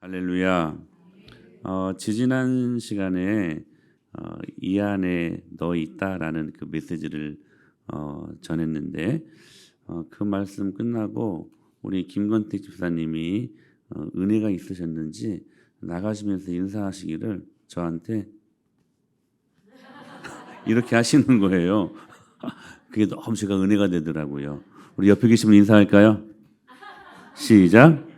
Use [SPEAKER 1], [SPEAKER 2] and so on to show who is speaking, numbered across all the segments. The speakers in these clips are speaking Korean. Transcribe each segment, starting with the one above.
[SPEAKER 1] 할렐루야. 지지난 시간에 이 안에 너 있다라는 그 메시지를 전했는데 그 말씀 끝나고 우리 김건택 집사님이 은혜가 있으셨는지 나가시면서 인사하시기를 저한테 이렇게 하시는 거예요. 그게 너무 제가 은혜가 되더라고요. 우리 옆에 계신 분 인사할까요? 시작.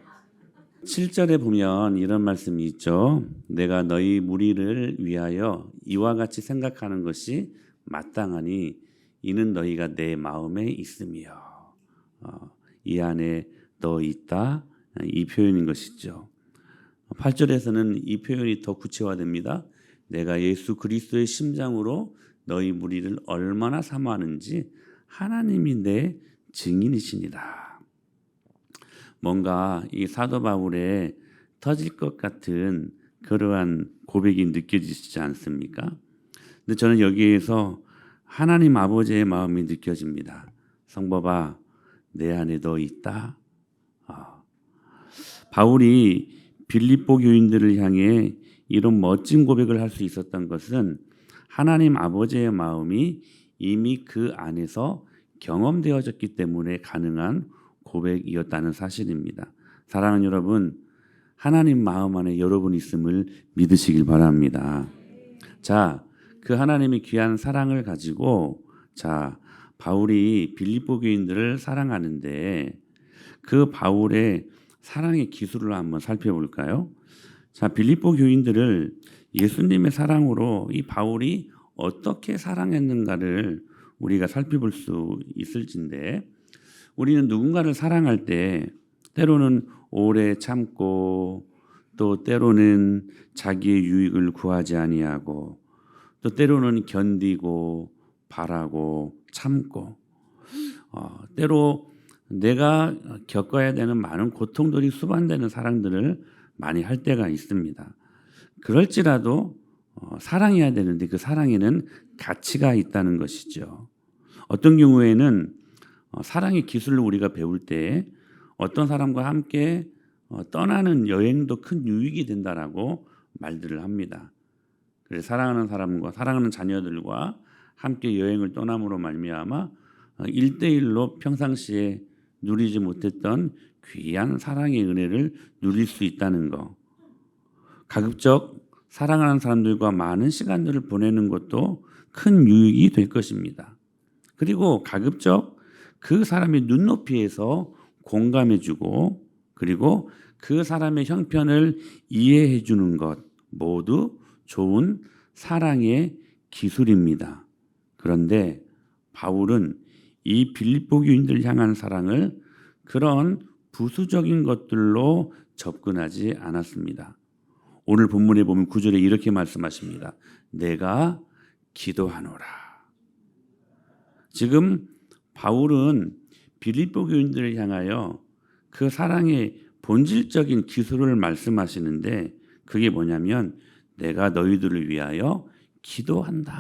[SPEAKER 1] 7절에 보면 이런 말씀이 있죠. 내가 너희 무리를 위하여 이와 같이 생각하는 것이 마땅하니 이는 너희가 내 마음에 있으며 이 안에 너 있다, 이 표현인 것이죠. 8절에서는 이 표현이 더 구체화됩니다. 내가 예수 그리스도의 심장으로 너희 무리를 얼마나 사모하는지 하나님이 내 증인이시니라. 뭔가 이 사도 바울의 터질 것 같은 그러한 고백이 느껴지시지 않습니까? 근데 저는 여기에서 하나님 아버지의 마음이 느껴집니다. 성법아, 내 안에 너 있다. 바울이 빌립보 교인들을 향해 이런 멋진 고백을 할 수 있었던 것은 하나님 아버지의 마음이 이미 그 안에서 경험되어졌기 때문에 가능한 고백이었다는 사실입니다. 사랑하는 여러분, 하나님 마음 안에 여러분 있음을 믿으시길 바랍니다. 자, 그 하나님의 귀한 사랑을 가지고 바울이 빌립보 교인들을 사랑하는데 그 바울의 사랑의 기술을 한번 살펴볼까요? 자, 빌립보 교인들을 예수님의 사랑으로 이 바울이 어떻게 사랑했는가를 우리가 살펴볼 수 있을진데 우리는 누군가를 사랑할 때 때로는 오래 참고 또 때로는 자기의 유익을 구하지 아니하고 또 때로는 견디고 바라고 참고 때로 내가 겪어야 되는 많은 고통들이 수반되는 사랑들을 많이 할 때가 있습니다. 그럴지라도 사랑해야 되는데 그 사랑에는 가치가 있다는 것이죠. 어떤 경우에는 사랑의 기술을 우리가 배울 때 어떤 사람과 함께 떠나는 여행도 큰 유익이 된다라고 말들을 합니다. 그래서 사랑하는 사람과 사랑하는 자녀들과 함께 여행을 떠남으로 말미암아 1대1로 평상시에 누리지 못했던 귀한 사랑의 은혜를 누릴 수 있다는 것. 가급적 사랑하는 사람들과 많은 시간들을 보내는 것도 큰 유익이 될 것입니다. 그리고 가급적 그 사람의 눈높이에서 공감해주고 그리고 그 사람의 형편을 이해해주는 것 모두 좋은 사랑의 기술입니다. 그런데 바울은 이 빌립보 교인들 향한 사랑을 그런 부수적인 것들로 접근하지 않았습니다. 오늘 본문에 보면 9절에 이렇게 말씀하십니다. 내가 기도하노라. 지금 바울은 빌립보 교인들을 향하여 그 사랑의 본질적인 기술을 말씀하시는데 그게 뭐냐면 내가 너희들을 위하여 기도한다는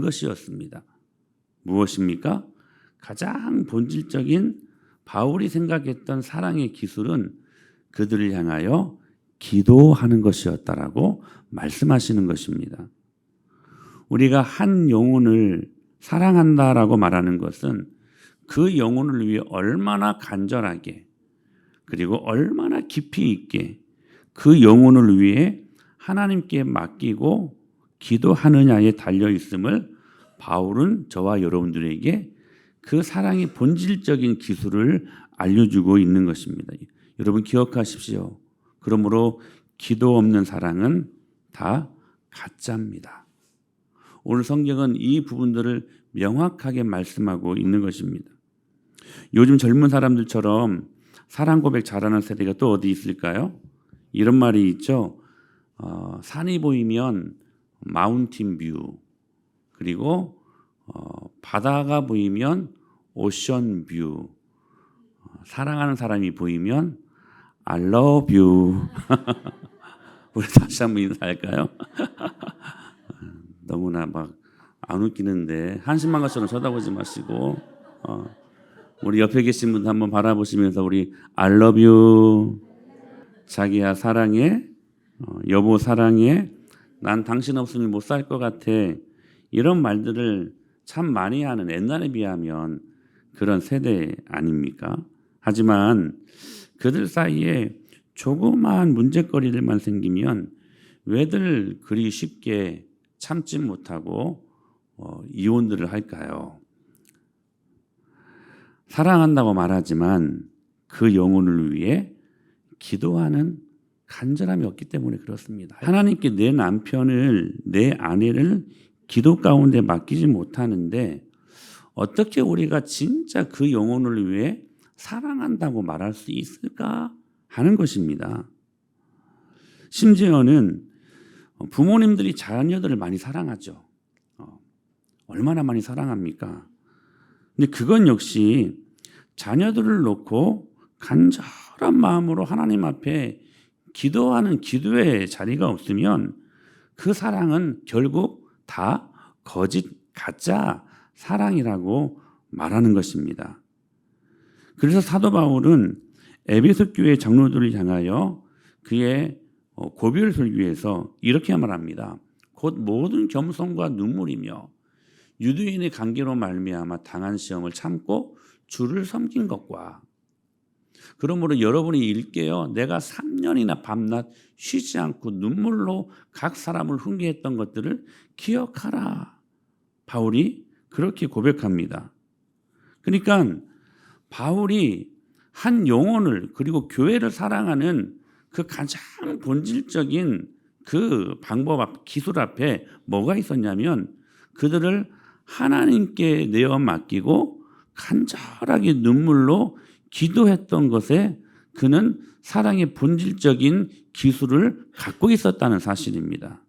[SPEAKER 1] 것이었습니다. 무엇입니까? 가장 본질적인 바울이 생각했던 사랑의 기술은 그들을 향하여 기도하는 것이었다라고 말씀하시는 것입니다. 우리가 한 영혼을 사랑한다라고 말하는 것은 그 영혼을 위해 얼마나 간절하게 그리고 얼마나 깊이 있게 그 영혼을 위해 하나님께 맡기고 기도하느냐에 달려 있음을 바울은 저와 여러분들에게 그 사랑의 본질적인 기술을 알려주고 있는 것입니다. 여러분 기억하십시오. 그러므로 기도 없는 사랑은 다 가짜입니다. 오늘 성경은 이 부분들을 명확하게 말씀하고 있는 것입니다. 요즘 젊은 사람들처럼 사랑 고백 잘하는 세대가 또 어디 있을까요? 이런 말이 있죠. 산이 보이면 마운틴 뷰 그리고 바다가 보이면 오션 뷰 사랑하는 사람이 보이면 I love you 우리 다시 한번 인사할까요? 너무나 막 안 웃기는데 한심한 것처럼 쳐다보지 마시고 우리 옆에 계신 분 한번 바라보시면서 우리 I love you 자기야 사랑해, 여보 사랑해, 난 당신 없으면 못 살 것 같아. 이런 말들을 참 많이 하는 옛날에 비하면 그런 세대 아닙니까? 하지만 그들 사이에 조그마한 문제거리들만 생기면 왜들 그리 쉽게 참지 못하고 이혼들을 할까요? 사랑한다고 말하지만 그 영혼을 위해 기도하는 간절함이 없기 때문에 그렇습니다. 하나님께 내 남편을, 내 아내를 기도 가운데 맡기지 못하는데 어떻게 우리가 진짜 그 영혼을 위해 사랑한다고 말할 수 있을까 하는 것입니다. 심지어는 부모님들이 자녀들을 많이 사랑하죠. 얼마나 많이 사랑합니까? 근데 그건 역시 자녀들을 놓고 간절한 마음으로 하나님 앞에 기도하는 기도의 자리가 없으면 그 사랑은 결국 다 거짓, 가짜 사랑이라고 말하는 것입니다. 그래서 사도 바울은 에베소 교회 장로들을 향하여 그의 고별 설교에서 이렇게 말합니다. 곧 모든 겸손과 눈물이며 유대인의 관계로 말미암아 당한 시험을 참고 주를 섬긴 것과 그러므로 여러분이 읽게요. 내가 3년이나 밤낮 쉬지 않고 눈물로 각 사람을 훈계했던 것들을 기억하라. 바울이 그렇게 고백합니다. 그러니까 바울이 한 영혼을 그리고 교회를 사랑하는 그 가장 본질적인 그 방법 앞, 기술 앞에 뭐가 있었냐면 그들을 하나님께 내어 맡기고 간절하게 눈물로 기도했던 것에 그는 사랑의 본질적인 기술을 갖고 있었다는 사실입니다.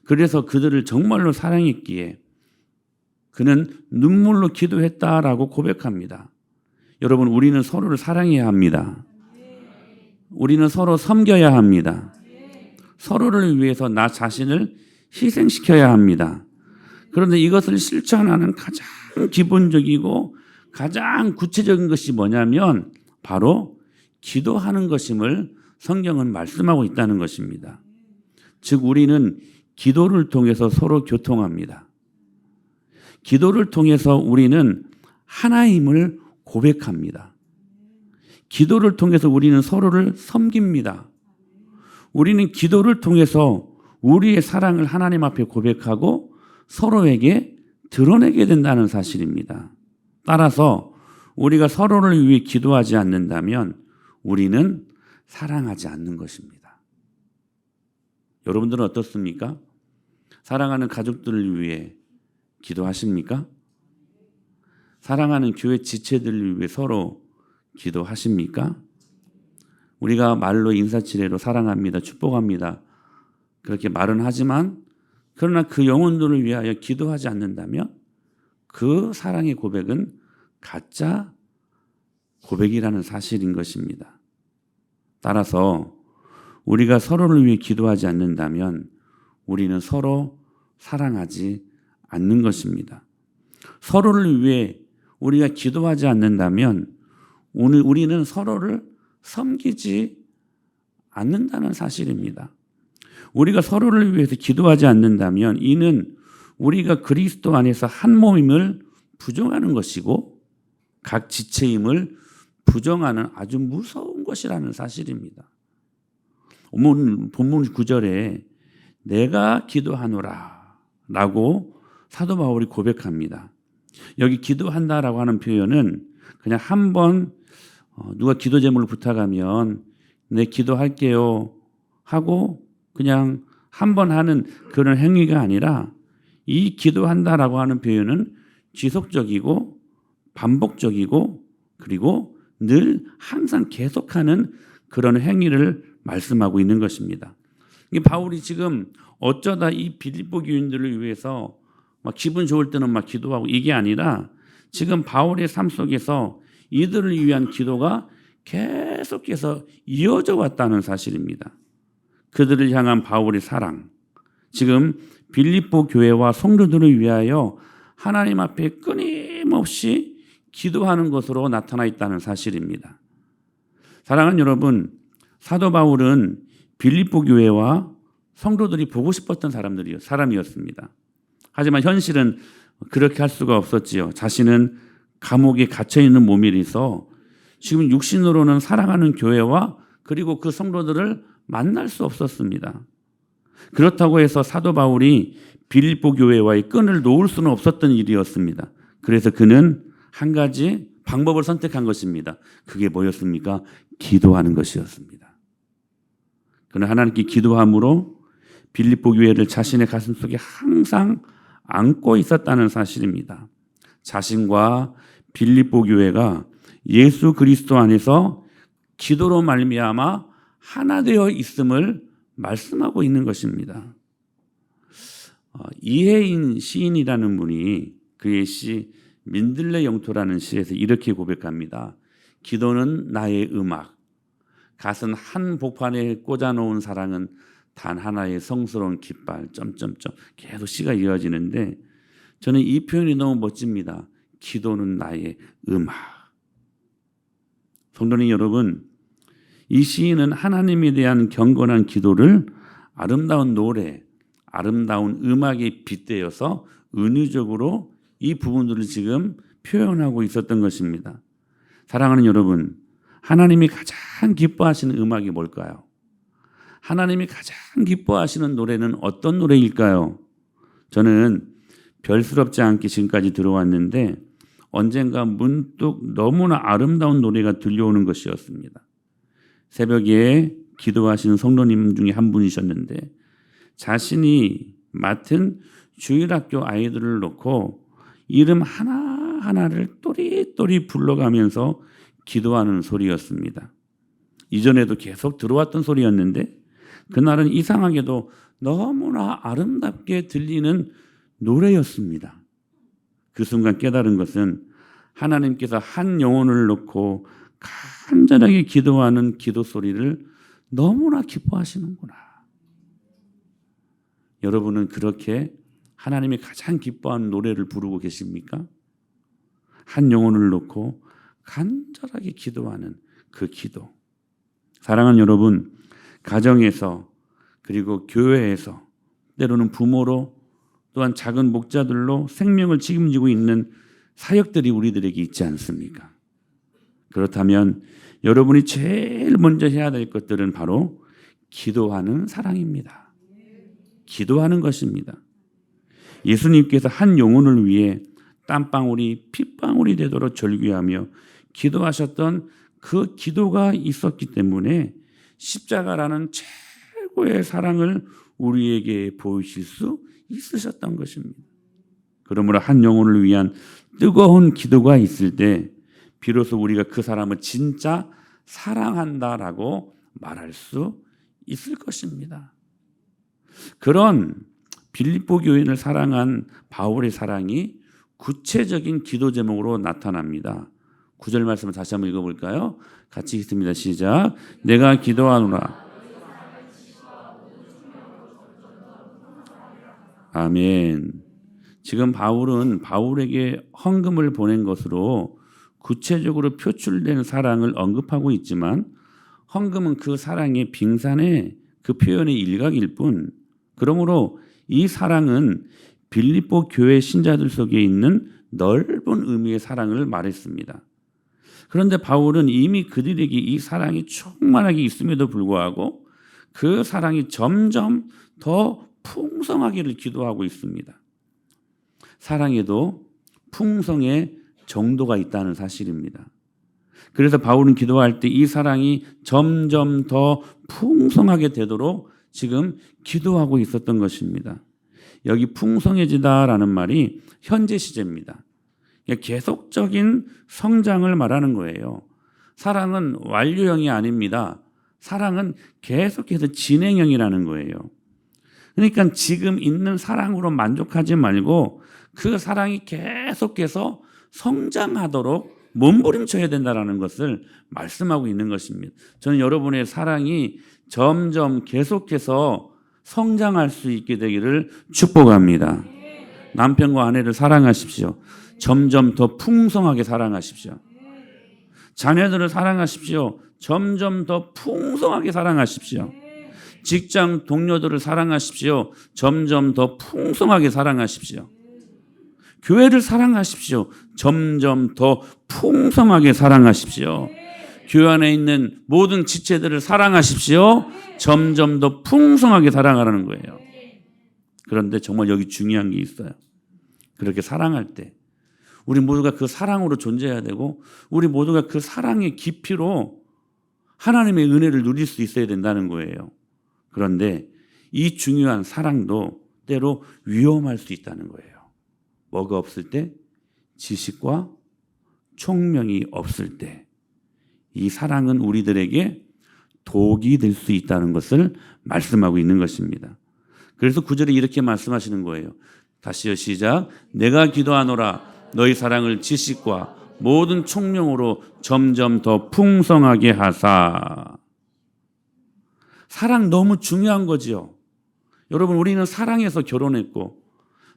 [SPEAKER 1] 그래서 그들을 정말로 사랑했기에 그는 눈물로 기도했다라고 고백합니다. 여러분, 우리는 서로를 사랑해야 합니다. 우리는 서로 섬겨야 합니다. 서로를 위해서 나 자신을 희생시켜야 합니다. 그런데 이것을 실천하는 가장 기본적이고 가장 구체적인 것이 뭐냐면 바로 기도하는 것임을 성경은 말씀하고 있다는 것입니다. 즉 우리는 기도를 통해서 서로 교통합니다. 기도를 통해서 우리는 하나임을 고백합니다. 기도를 통해서 우리는 서로를 섬깁니다. 우리는 기도를 통해서 우리의 사랑을 하나님 앞에 고백하고 서로에게 드러내게 된다는 사실입니다. 따라서 우리가 서로를 위해 기도하지 않는다면 우리는 사랑하지 않는 것입니다. 여러분들은 어떻습니까? 사랑하는 가족들을 위해 기도하십니까? 사랑하는 교회 지체들을 위해 서로 기도하십니까? 우리가 말로 인사치레로 사랑합니다, 축복합니다. 그렇게 말은 하지만 그러나 그 영혼들을 위하여 기도하지 않는다면 그 사랑의 고백은 가짜 고백이라는 사실인 것입니다. 따라서 우리가 서로를 위해 기도하지 않는다면 우리는 서로 사랑하지 않는 것입니다. 서로를 위해 우리가 기도하지 않는다면 우리는 서로를 섬기지 않는다는 사실입니다. 우리가 서로를 위해서 기도하지 않는다면 이는 우리가 그리스도 안에서 한 몸임을 부정하는 것이고 각 지체임을 부정하는 아주 무서운 것이라는 사실입니다. 본문 9절에 내가 기도하노라 라고 사도 바울이 고백합니다. 여기 기도한다라고 하는 표현은 그냥 한번 누가 기도 제목을 부탁하면 네 기도할게요 하고 그냥 한번 하는 그런 행위가 아니라 이 기도한다라고 하는 표현은 지속적이고 반복적이고 그리고 늘 항상 계속하는 그런 행위를 말씀하고 있는 것입니다. 바울이 지금 어쩌다 이 빌립보 교인들을 위해서 막 기분 좋을 때는 막 기도하고 이게 아니라 지금 바울의 삶 속에서 이들을 위한 기도가 계속해서 이어져 왔다는 사실입니다. 그들을 향한 바울의 사랑, 지금 빌립보 교회와 성도들을 위하여 하나님 앞에 끊임없이 기도하는 것으로 나타나 있다는 사실입니다. 사랑하는 여러분, 사도 바울은 빌립보 교회와 성도들이 보고 싶었던 사람이었습니다. 하지만 현실은 그렇게 할 수가 없었지요. 자신은 감옥에 갇혀 있는 몸이라서 지금 육신으로는 사랑하는 교회와 그리고 그 성도들을 만날 수 없었습니다. 그렇다고 해서 사도 바울이 빌립보 교회와의 끈을 놓을 수는 없었던 일이었습니다. 그래서 그는 한 가지 방법을 선택한 것입니다. 그게 뭐였습니까? 기도하는 것이었습니다. 그는 하나님께 기도함으로 빌립보 교회를 자신의 가슴 속에 항상 안고 있었다는 사실입니다. 자신과 빌립보 교회가 예수 그리스도 안에서 기도로 말미암아 하나 되어 있음을 말씀하고 있는 것입니다. 이혜인 시인이라는 분이 그의 시 민들레 영토라는 시에서 이렇게 고백합니다. 기도는 나의 음악, 갓은 한 복판에 꽂아놓은 사랑은 단 하나의 성스러운 깃발. 계속 시가 이어지는데 저는 이 표현이 너무 멋집니다. 기도는 나의 음악. 성도님 여러분, 이 시인은 하나님에 대한 경건한 기도를 아름다운 노래, 아름다운 음악에 빗대어서 은유적으로 이 부분들을 지금 표현하고 있었던 것입니다. 사랑하는 여러분, 하나님이 가장 기뻐하시는 음악이 뭘까요? 하나님이 가장 기뻐하시는 노래는 어떤 노래일까요? 저는 별스럽지 않게 지금까지 들어왔는데 언젠가 문득 너무나 아름다운 노래가 들려오는 것이었습니다. 새벽에 기도하시는 성도님 중에 한 분이셨는데 자신이 맡은 주일학교 아이들을 놓고 이름 하나하나를 또리또리 불러가면서 기도하는 소리였습니다. 이전에도 계속 들어왔던 소리였는데 그날은 이상하게도 너무나 아름답게 들리는 노래였습니다. 그 순간 깨달은 것은 하나님께서 한 영혼을 놓고 간절하게 기도하는 기도 소리를 너무나 기뻐하시는구나. 여러분은 그렇게 하나님이 가장 기뻐하는 노래를 부르고 계십니까? 한 영혼을 놓고 간절하게 기도하는 그 기도. 사랑하는 여러분, 가정에서 그리고 교회에서 때로는 부모로 또한 작은 목자들로 생명을 책임지고 있는 사역들이 우리들에게 있지 않습니까? 그렇다면 여러분이 제일 먼저 해야 될 것들은 바로 기도하는 사랑입니다. 기도하는 것입니다. 예수님께서 한 영혼을 위해 땀방울이 핏방울이 되도록 절규하며 기도하셨던 그 기도가 있었기 때문에 십자가라는 최고의 사랑을 우리에게 보이실 수 있으셨던 것입니다. 그러므로 한 영혼을 위한 뜨거운 기도가 있을 때 비로소 우리가 그 사람을 진짜 사랑한다라고 말할 수 있을 것입니다. 그런 빌립보 교인을 사랑한 바울의 사랑이 구체적인 기도 제목으로 나타납니다. 9절 말씀을 다시 한번 읽어볼까요? 같이 읽습니다. 시작. 내가 기도하노라. 아멘. 지금 바울은 바울에게 헌금을 보낸 것으로 구체적으로 표출된 사랑을 언급하고 있지만 헌금은 그 사랑의 빙산의 그 표현의 일각일 뿐, 그러므로 이 사랑은 빌립보 교회 신자들 속에 있는 넓은 의미의 사랑을 말했습니다. 그런데 바울은 이미 그들에게 이 사랑이 충만하게 있음에도 불구하고 그 사랑이 점점 더 풍성하기를 기도하고 있습니다. 사랑에도 풍성의 정도가 있다는 사실입니다. 그래서 바울은 기도할 때 이 사랑이 점점 더 풍성하게 되도록 지금 기도하고 있었던 것입니다. 여기 풍성해지다라는 말이 현재 시제입니다. 계속적인 성장을 말하는 거예요. 사랑은 완료형이 아닙니다. 사랑은 계속해서 진행형이라는 거예요. 그러니까 지금 있는 사랑으로 만족하지 말고 그 사랑이 계속해서 성장하도록 몸부림쳐야 된다는 것을 말씀하고 있는 것입니다. 저는 여러분의 사랑이 점점 계속해서 성장할 수 있게 되기를 축복합니다. 남편과 아내를 사랑하십시오. 점점 더 풍성하게 사랑하십시오. 자녀들을 사랑하십시오. 점점 더 풍성하게 사랑하십시오. 직장 동료들을 사랑하십시오. 점점 더 풍성하게 사랑하십시오. 교회를 사랑하십시오. 점점 더 풍성하게 사랑하십시오. 교회 안에 있는 모든 지체들을 사랑하십시오. 점점 더 풍성하게 사랑하라는 거예요. 그런데 정말 여기 중요한 게 있어요. 그렇게 사랑할 때 우리 모두가 그 사랑으로 존재해야 되고 우리 모두가 그 사랑의 깊이로 하나님의 은혜를 누릴 수 있어야 된다는 거예요. 그런데 이 중요한 사랑도 때로 위험할 수 있다는 거예요. 뭐가 없을 때? 지식과 총명이 없을 때. 이 사랑은 우리들에게 독이 될 수 있다는 것을 말씀하고 있는 것입니다. 그래서 9절에 이렇게 말씀하시는 거예요. 다시요, 시작. 내가 기도하노라 너희 사랑을 지식과 모든 총명으로 점점 더 풍성하게 하사. 사랑 너무 중요한 거지요. 여러분, 우리는 사랑해서 결혼했고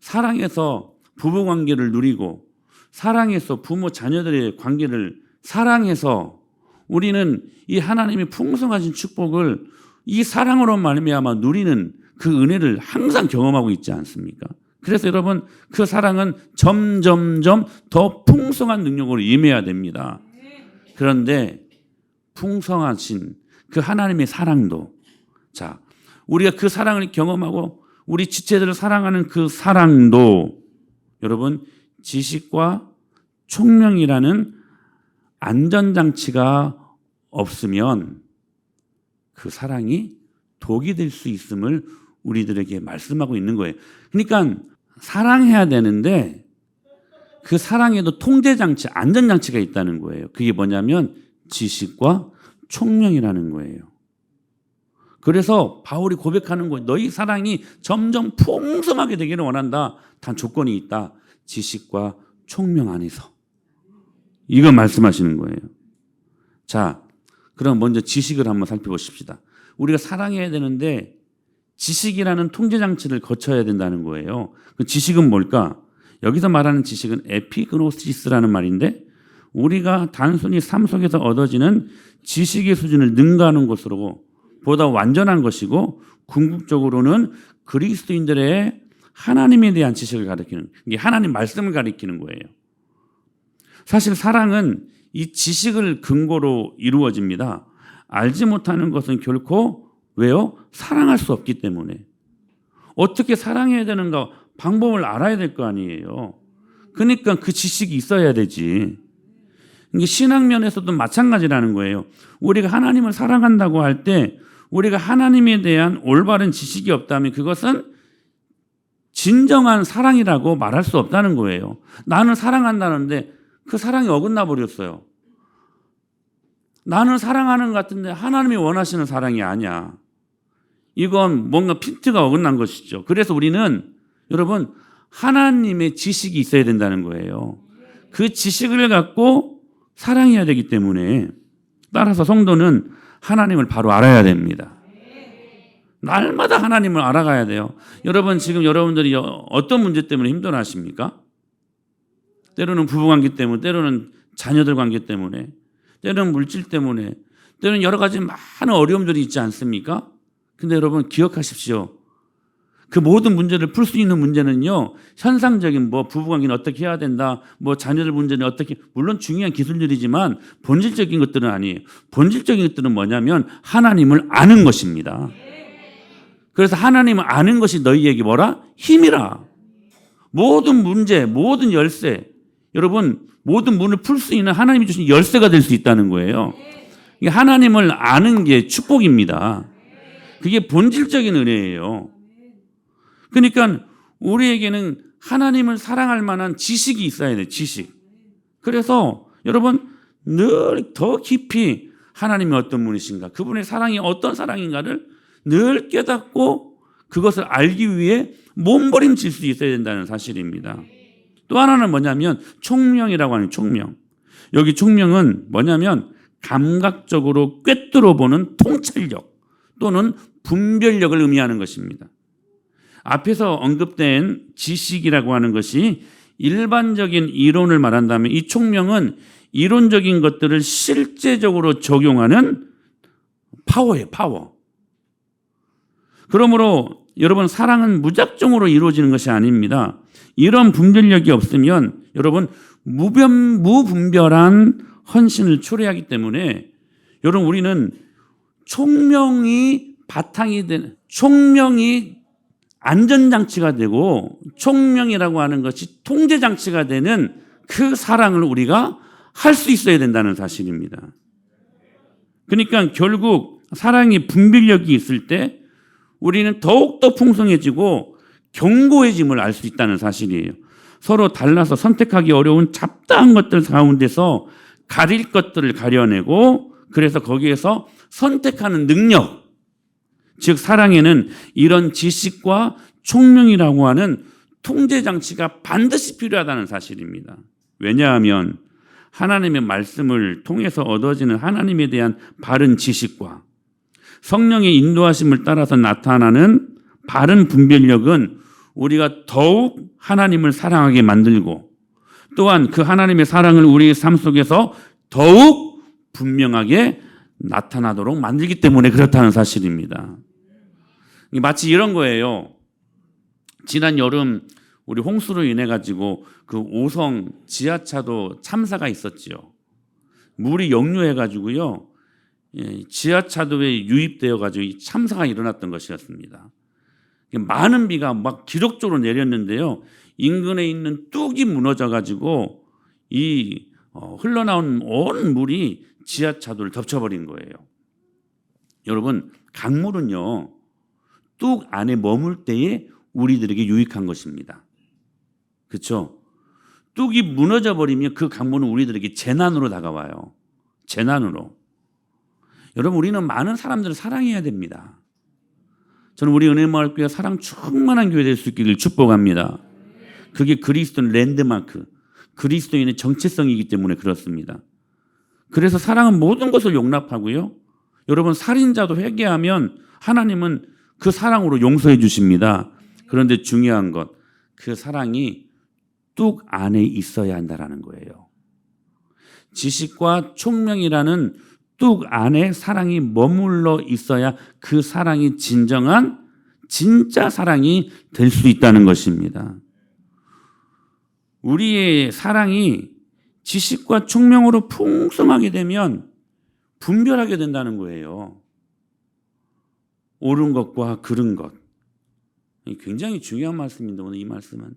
[SPEAKER 1] 사랑해서 부부관계를 누리고 사랑해서 부모 자녀들의 관계를 사랑해서 우리는 이 하나님의 풍성하신 축복을 이 사랑으로 말미암아 누리는 그 은혜를 항상 경험하고 있지 않습니까? 그래서 여러분, 그 사랑은 점점점 더 풍성한 능력으로 임해야 됩니다. 그런데 풍성하신 그 하나님의 사랑도, 자, 우리가 그 사랑을 경험하고 우리 지체들을 사랑하는 그 사랑도 여러분, 지식과 총명이라는 안전장치가 없으면 그 사랑이 독이 될 수 있음을 우리들에게 말씀하고 있는 거예요. 그러니까 사랑해야 되는데 그 사랑에도 통제장치, 안전장치가 있다는 거예요. 그게 뭐냐면 지식과 총명이라는 거예요. 그래서 바울이 고백하는 거예요. 너희 사랑이 점점 풍성하게 되기를 원한다. 단 조건이 있다. 지식과 총명 안에서. 이거 말씀하시는 거예요. 자, 그럼 먼저 지식을 한번 살펴보십시다. 우리가 사랑해야 되는데 지식이라는 통제장치를 거쳐야 된다는 거예요. 그 지식은 뭘까? 여기서 말하는 지식은 에피그노시스라는 말인데 우리가 단순히 삶 속에서 얻어지는 지식의 수준을 능가하는 것으로 보다 완전한 것이고 궁극적으로는 그리스도인들의 하나님에 대한 지식을 가리키는, 이게 하나님 말씀을 가리키는 거예요. 사실 사랑은 이 지식을 근거로 이루어집니다. 알지 못하는 것은 결코 왜요? 사랑할 수 없기 때문에. 어떻게 사랑해야 되는가 방법을 알아야 될 거 아니에요. 그러니까 그 지식이 있어야 되지. 이게 신앙면에서도 마찬가지라는 거예요. 우리가 하나님을 사랑한다고 할 때 우리가 하나님에 대한 올바른 지식이 없다면 그것은 진정한 사랑이라고 말할 수 없다는 거예요. 나는 사랑한다는데 그 사랑이 어긋나 버렸어요. 나는 사랑하는 것 같은데 하나님이 원하시는 사랑이 아니야. 이건 뭔가 핀트가 어긋난 것이죠. 그래서 우리는 여러분 하나님의 지식이 있어야 된다는 거예요. 그 지식을 갖고 사랑해야 되기 때문에 따라서 성도는 하나님을 바로 알아야 됩니다. 날마다 하나님을 알아가야 돼요. 여러분 지금 여러분들이 어떤 문제 때문에 힘들어하십니까? 때로는 부부관계 때문에, 때로는 자녀들 관계 때문에, 때로는 물질 때문에, 때로는 여러 가지 많은 어려움들이 있지 않습니까? 근데 여러분 기억하십시오. 그 모든 문제를 풀 수 있는 문제는요, 현상적인 뭐 부부관계는 어떻게 해야 된다, 뭐 자녀들 문제는 어떻게, 물론 중요한 기술들이지만 본질적인 것들은 아니에요. 본질적인 것들은 뭐냐면 하나님을 아는 것입니다. 그래서 하나님을 아는 것이 너희에게 뭐라? 힘이라. 모든 문제, 모든 열쇠, 여러분 모든 문을 풀 수 있는 하나님이 주신 열쇠가 될 수 있다는 거예요. 이게 하나님을 아는 게 축복입니다. 그게 본질적인 은혜예요. 그러니까 우리에게는 하나님을 사랑할 만한 지식이 있어야 돼요. 지식. 그래서 여러분 늘 더 깊이 하나님이 어떤 분이신가, 그분의 사랑이 어떤 사랑인가를 늘 깨닫고 그것을 알기 위해 몸부림칠 수 있어야 된다는 사실입니다. 또 하나는 뭐냐면 총명이라고 하는 총명. 여기 총명은 뭐냐면 감각적으로 꿰뚫어 보는 통찰력 또는 분별력을 의미하는 것입니다. 앞에서 언급된 지식이라고 하는 것이 일반적인 이론을 말한다면 이 총명은 이론적인 것들을 실제적으로 적용하는 파워예요, 파워. 그러므로 여러분, 사랑은 무작정으로 이루어지는 것이 아닙니다. 이런 분별력이 없으면 여러분, 무분별한 헌신을 초래하기 때문에 여러분, 우리는 총명이 바탕이 되는, 총명이 안전장치가 되고 총명이라고 하는 것이 통제장치가 되는 그 사랑을 우리가 할 수 있어야 된다는 사실입니다. 그러니까 결국 사랑의 분별력이 있을 때 우리는 더욱더 풍성해지고 견고해짐을 알 수 있다는 사실이에요. 서로 달라서 선택하기 어려운 잡다한 것들 가운데서 가릴 것들을 가려내고, 그래서 거기에서 선택하는 능력, 즉 사랑에는 이런 지식과 총명이라고 하는 통제장치가 반드시 필요하다는 사실입니다. 왜냐하면 하나님의 말씀을 통해서 얻어지는 하나님에 대한 바른 지식과 성령의 인도하심을 따라서 나타나는 바른 분별력은 우리가 더욱 하나님을 사랑하게 만들고, 또한 그 하나님의 사랑을 우리의 삶 속에서 더욱 분명하게 나타나도록 만들기 때문에 그렇다는 사실입니다. 마치 이런 거예요. 지난 여름 우리 홍수로 인해 가지고 그 오성 지하차도 참사가 있었지요. 물이 역류해 가지고요, 지하차도에 유입되어 가지고 참사가 일어났던 것이었습니다. 많은 비가 막 기록적으로 내렸는데요, 인근에 있는 뚝이 무너져 가지고 이 흘러나온 온 물이 지하차도를 덮쳐버린 거예요. 여러분, 강물은요, 뚝 안에 머물 때에 우리들에게 유익한 것입니다. 그렇죠? 뚝이 무너져 버리면 그 강물은 우리들에게 재난으로 다가와요. 재난으로. 여러분, 우리는 많은 사람들을 사랑해야 됩니다. 저는 우리 은혜마을교회가 사랑 충만한 교회 될 수 있기를 축복합니다. 그게 그리스도인 랜드마크, 그리스도인의 정체성이기 때문에 그렇습니다. 그래서 사랑은 모든 것을 용납하고요, 여러분, 살인자도 회개하면 하나님은 그 사랑으로 용서해 주십니다. 그런데 중요한 것, 그 사랑이 뚝 안에 있어야 한다는 거예요. 지식과 총명이라는 뚝 안에 사랑이 머물러 있어야 그 사랑이 진정한 진짜 사랑이 될 수 있다는 것입니다. 우리의 사랑이 지식과 총명으로 풍성하게 되면 분별하게 된다는 거예요. 옳은 것과 그른 것. 굉장히 중요한 말씀인데 오늘 이 말씀은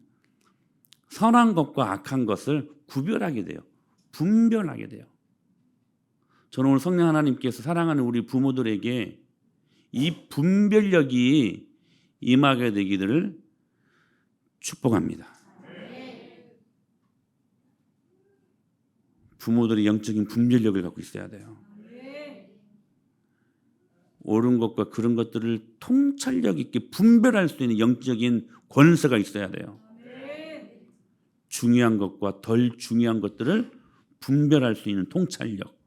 [SPEAKER 1] 선한 것과 악한 것을 구별하게 돼요. 분별하게 돼요. 저는 오늘 성령 하나님께서 사랑하는 우리 부모들에게 이 분별력이 임하게 되기를 축복합니다. 부모들이 영적인 분별력을 갖고 있어야 돼요. 옳은 것과 그런 것들을 통찰력 있게 분별할 수 있는 영적인 권세가 있어야 돼요. 중요한 것과 덜 중요한 것들을 분별할 수 있는 통찰력,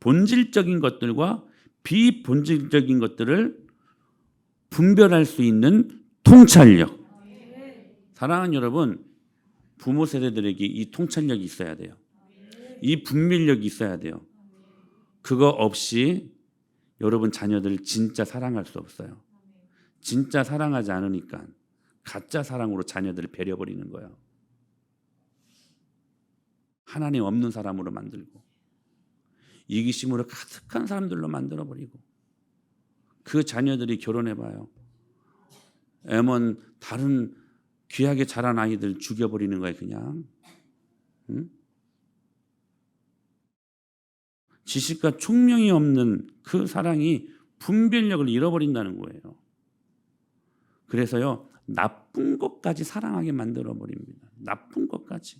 [SPEAKER 1] 본질적인 것들과 비본질적인 것들을 분별할 수 있는 통찰력. 사랑하는 여러분, 부모 세대들에게 이 통찰력이 있어야 돼요. 이 분별력이 있어야 돼요. 그거 없이 여러분 자녀들 진짜 사랑할 수 없어요. 진짜 사랑하지 않으니까 가짜 사랑으로 자녀들을 배려버리는 거예요. 하나님 없는 사람으로 만들고 이기심으로 가득한 사람들로 만들어버리고, 그 자녀들이 결혼해봐요. 애먼 다른 귀하게 자란 아이들 죽여버리는 거예요. 그냥. 응? 지식과 총명이 없는 그 사랑이 분별력을 잃어버린다는 거예요. 그래서요, 나쁜 것까지 사랑하게 만들어버립니다. 나쁜 것까지.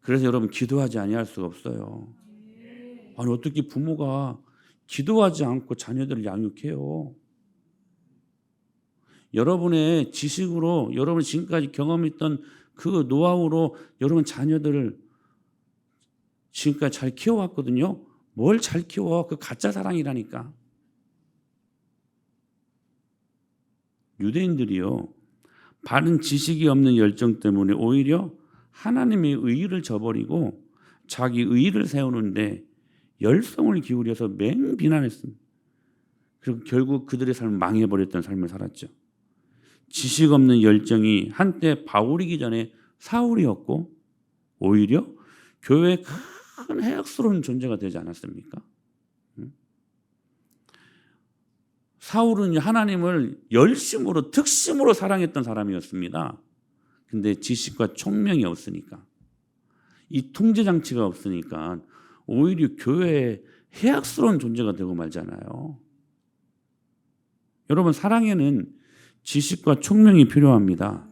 [SPEAKER 1] 그래서 여러분, 기도하지 아니할 수가 없어요. 아니, 어떻게 부모가 기도하지 않고 자녀들을 양육해요? 여러분의 지식으로, 여러분 지금까지 경험했던 그 노하우로 여러분 자녀들을 지금까지 잘 키워왔거든요. 뭘 잘 키워? 그 가짜 사랑이라니까. 유대인들이요, 바른 지식이 없는 열정 때문에 오히려 하나님의 의의를 저버리고 자기 의의를 세우는데 열성을 기울여서 맹비난했습니다. 그리고 결국 그들의 삶을 망해버렸던 삶을 살았죠. 지식 없는 열정이 한때 바울이기 전에 사울이었고 오히려 교회의 큰 해악스러운 존재가 되지 않았습니까? 사울은 하나님을 열심으로 특심으로 사랑했던 사람이었습니다. 근데 지식과 총명이 없으니까, 이 통제장치가 없으니까 오히려 교회의 해악스러운 존재가 되고 말잖아요. 여러분, 사랑에는 지식과 총명이 필요합니다.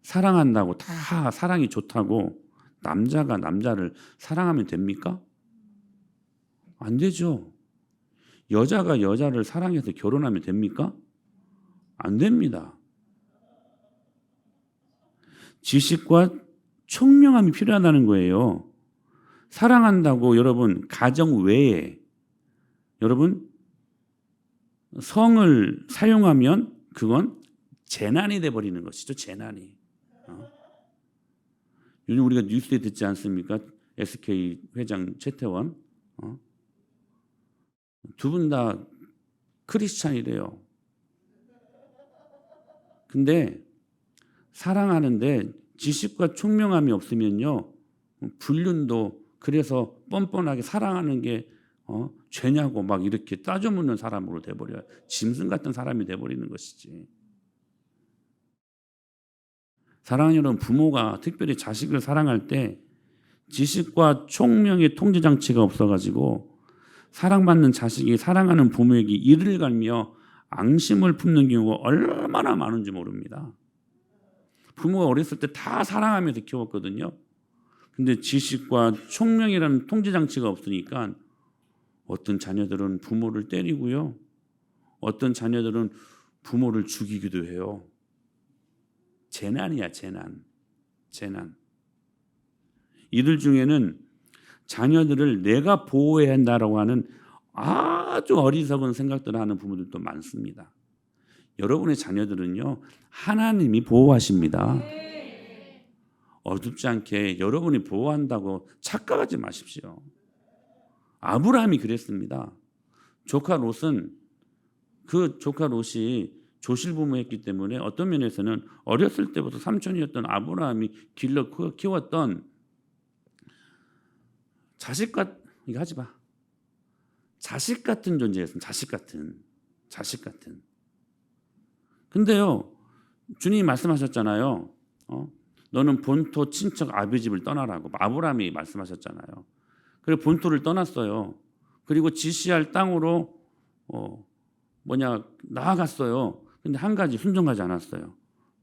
[SPEAKER 1] 사랑한다고 다 사랑이 좋다고 남자가 남자를 사랑하면 됩니까? 안 되죠. 여자가 여자를 사랑해서 결혼하면 됩니까? 안 됩니다. 지식과 총명함이 필요하다는 거예요. 사랑한다고 여러분 가정 외에 여러분 성을 사용하면 그건 재난이 돼버리는 것이죠. 재난이. 요즘 우리가 뉴스에 듣지 않습니까? SK 회장 최태원 두 분 다 크리스찬이래요. 근데 사랑하는데 지식과 총명함이 없으면요, 불륜도 그래서 뻔뻔하게 사랑하는 게 죄냐고 막 이렇게 따져 묻는 사람으로 돼버려요. 짐승 같은 사람이 돼버리는 것이지. 사랑하는 여러분, 부모가 특별히 자식을 사랑할 때 지식과 총명의 통제장치가 없어가지고 사랑받는 자식이 사랑하는 부모에게 이를 갈며 앙심을 품는 경우가 얼마나 많은지 모릅니다. 부모가 어렸을 때 다 사랑하면서 키웠거든요. 근데 지식과 총명이라는 통제장치가 없으니까 어떤 자녀들은 부모를 때리고요, 어떤 자녀들은 부모를 죽이기도 해요. 재난이야, 재난. 이들 중에는 자녀들을 내가 보호해야 한다라고 하는 아주 어리석은 생각들을 하는 부모들도 많습니다. 여러분의 자녀들은요, 하나님이 보호하십니다. 어둡지 않게 여러분이 보호한다고 착각하지 마십시오. 아브라함이 그랬습니다. 조카 롯은 그 조카 롯이 조실부모였기 때문에 어떤 면에서는 어렸을 때부터 삼촌이었던 아브라함이 길러 키웠던 자식 같은 존재였습니다. 자식 같은. 근데요, 주님이 말씀하셨잖아요. 너는 본토 친척 아비 집을 떠나라고 아브라함이 말씀하셨잖아요. 그리고 본토를 떠났어요. 그리고 지시할 땅으로 나아갔어요. 근데 한 가지 순종하지 않았어요.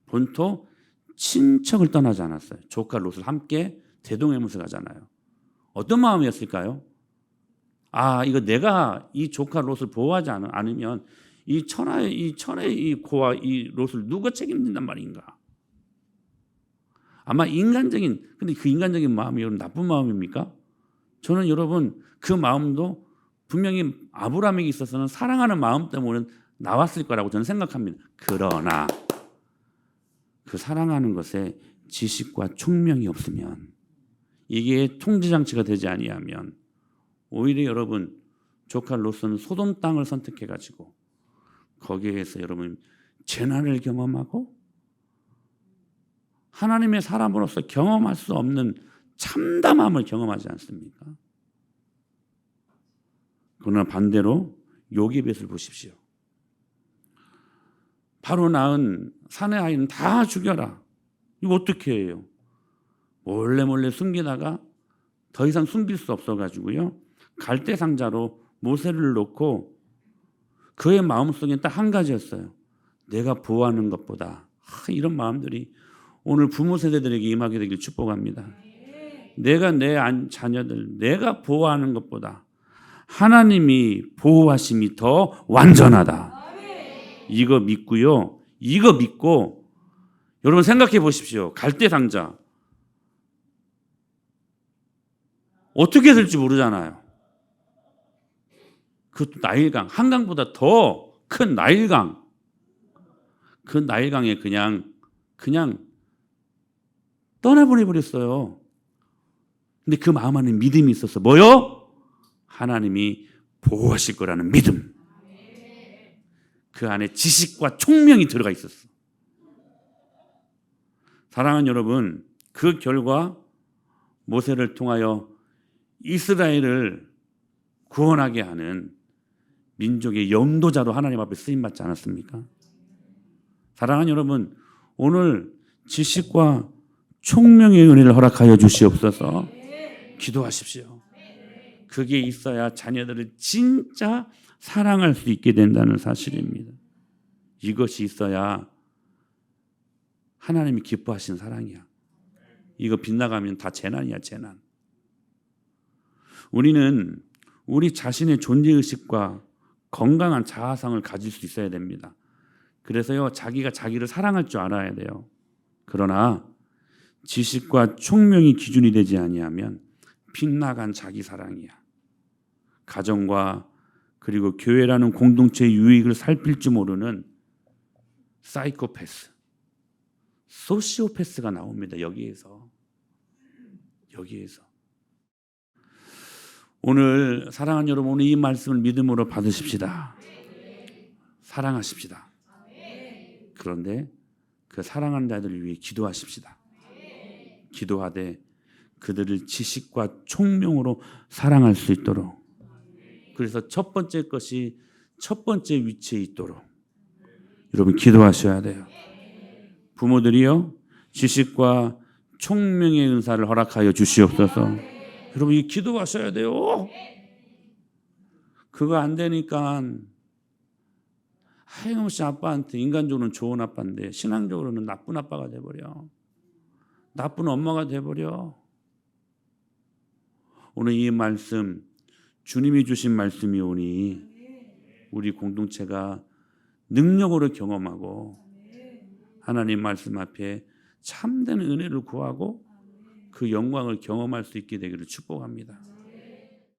[SPEAKER 1] 본토 친척을 떠나지 않았어요. 조카 롯을 함께 대동해무서 가잖아요. 어떤 마음이었을까요? 이거 내가 이 조카 롯을 보호하지 않으면 이 천하의 이 고아 이 롯을 누가 책임진단 말인가? 아마 근데 그 인간적인 마음이 여러분 나쁜 마음입니까? 저는 여러분 그 마음도 분명히 아브라함에게 있어서는 사랑하는 마음 때문에 나왔을 거라고 저는 생각합니다. 그러나 그 사랑하는 것에 지식과 총명이 없으면, 이게 통제장치가 되지 아니하면 오히려 여러분 조카 롯은 소돔 땅을 선택해가지고 거기에서 여러분 재난을 경험하고 하나님의 사람으로서 경험할 수 없는 참담함을 경험하지 않습니까? 그러나 반대로 요게벳을 보십시오. 바로 낳은 사내 아이는 다 죽여라. 이거 어떻게 해요? 몰래 숨기다가 더 이상 숨길 수 없어가지고요, 갈대 상자로 모세를 놓고 그의 마음속에 딱 한 가지였어요. 내가 보호하는 것보다. 이런 마음들이 오늘 부모 세대들에게 임하게 되길 축복합니다. 내가 내 자녀들 내가 보호하는 것보다 하나님이 보호하심이 더 완전하다. 이거 믿고요. 이거 믿고 여러분 생각해 보십시오. 갈대 상자 어떻게 될지 모르잖아요. 그것도 나일강, 한강보다 더 큰 나일강. 그 나일강에 그냥 떠나보내버렸어요. 근데 그 마음 안에 믿음이 있었어. 뭐요? 하나님이 보호하실 거라는 믿음. 그 안에 지식과 총명이 들어가 있었어. 사랑하는 여러분, 그 결과 모세를 통하여 이스라엘을 구원하게 하는 민족의 영도자로 하나님 앞에 쓰임받지 않았습니까? 사랑하는 여러분, 오늘 지식과 총명의 은혜를 허락하여 주시옵소서. 기도하십시오. 그게 있어야 자녀들을 진짜 사랑할 수 있게 된다는 사실입니다. 이것이 있어야 하나님이 기뻐하시는 사랑이야. 이거 빗나가면 다 재난이야, 재난. 우리는 우리 자신의 존재의식과 건강한 자아상을 가질 수 있어야 됩니다. 그래서요, 자기가 자기를 사랑할 줄 알아야 돼요. 그러나 지식과 총명이 기준이 되지 아니하면 빗나간 자기 사랑이야. 가정과 그리고 교회라는 공동체의 유익을 살필 줄 모르는 사이코패스, 소시오패스가 나옵니다. 여기에서. 오늘 사랑하는 여러분, 오늘 이 말씀을 믿음으로 받으십시다. 사랑하십시다. 그런데 그 사랑하는 자들을 위해 기도하십시다. 기도하되 그들을 지식과 총명으로 사랑할 수 있도록. 그래서 첫 번째 것이 첫 번째 위치에 있도록 여러분 기도하셔야 돼요. 부모들이요, 지식과 총명의 은사를 허락하여 주시옵소서. 여러분 이 기도하셔야 돼요. 그거 안 되니까 하염없이 아빠한테 인간적으로는 좋은 아빠인데 신앙적으로는 나쁜 아빠가 돼버려. 나쁜 엄마가 돼버려. 오늘 이 말씀 주님이 주신 말씀이 오니 우리 공동체가 능력으로 경험하고 하나님 말씀 앞에 참된 은혜를 구하고 그 영광을 경험할 수 있게 되기를 축복합니다.